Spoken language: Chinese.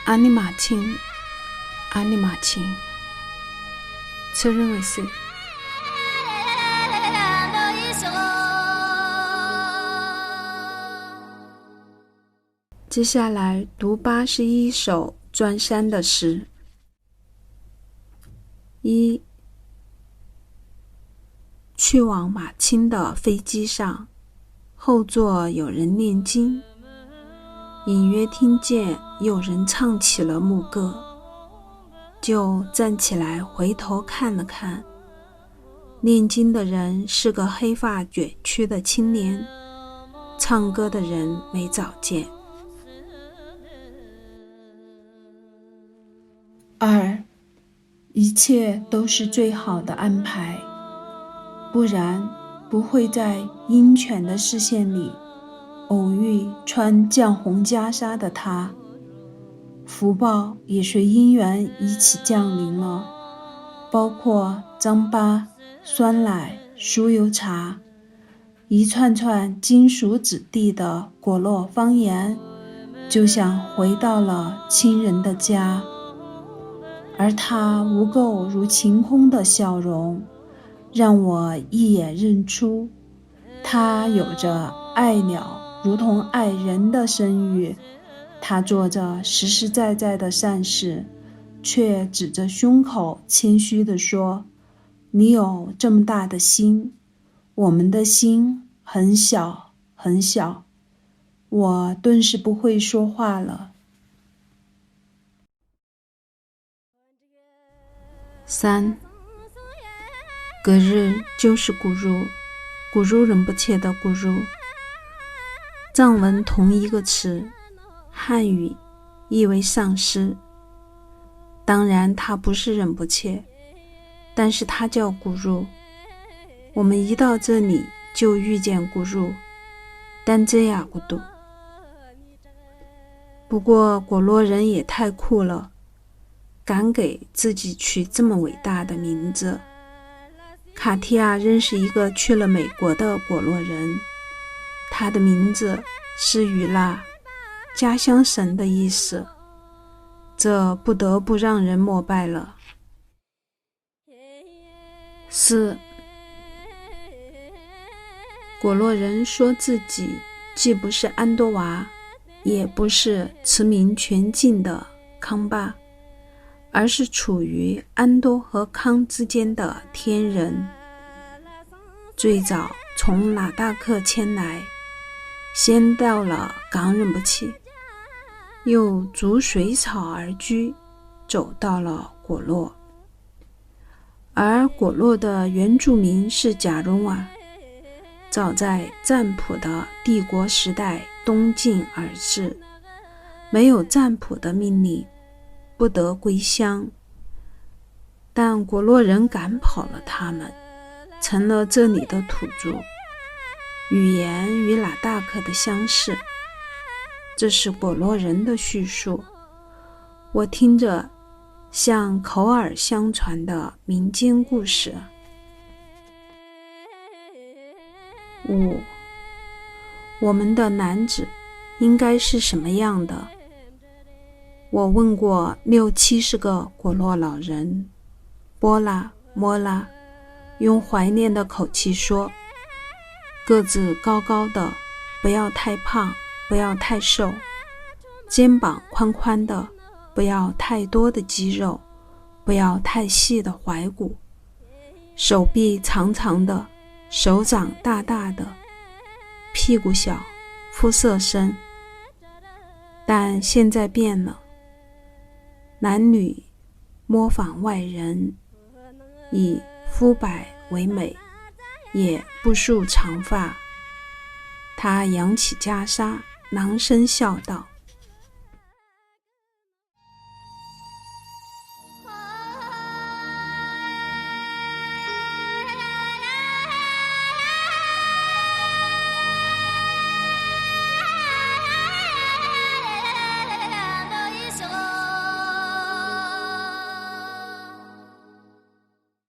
阿尼玛亲，阿尼玛亲，承认为谁？接下来读81首转山的诗。1. 去往马青的飞机上，后座有人念经，隐约听见有人唱起了牧歌，就站起来回头看了看。念经的人是个黑发卷曲的青年，唱歌的人没早见。2. 一切都是最好的安排，不然不会在鹰犬的视线里偶遇穿绛红袈裟的他。福报也随因缘一起降临了，包括糌粑、酸奶、酥油茶，一串串金属质地的果洛方言，就像回到了亲人的家。而他无垢如晴空的笑容，让我一眼认出，他有着爱鸟如同爱人的声誉。他做着实实在在的善事，却指着胸口谦虚地说：你有这么大的心，我们的心很小很小。我顿时不会说话了。3. 隔日就是古入，古入人不切的古入。藏文同一个词，汉语意为丧失。当然它不是忍不切，但是它叫古入。我们一到这里就遇见古入，但这样孤独。不过果洛人也太酷了，敢给自己取这么伟大的名字。卡提亚认识一个去了美国的果洛人，他的名字是雨拉，家乡神的意思，这不得不让人膜拜了。4. 果洛人说自己既不是安多娃，也不是驰名全境的康巴，而是处于安多和康之间的天人。最早从拉达克迁来，先到了冈仁波齐，又逐水草而居，走到了果洛。而果洛的原住民是贾荣瓦，早在占卜的帝国时代东进而至，没有占卜的命令，不得归乡。但果洛人赶跑了他们，成了这里的土著，语言与拉达克的相似。这是果洛人的叙述，我听着像口耳相传的民间故事。5. 我们的男子应该是什么样的？我问过60-70个果洛老人，波拉摩拉用怀念的口气说：个子高高的，不要太胖，不要太瘦，肩膀宽宽的，不要太多的肌肉，不要太细的踝骨，手臂长长的，手掌大大的，屁股小，肤色深。但现在变了，男女模仿外人，以肤白为美，也不束长发。他扬起袈裟，朗声笑道：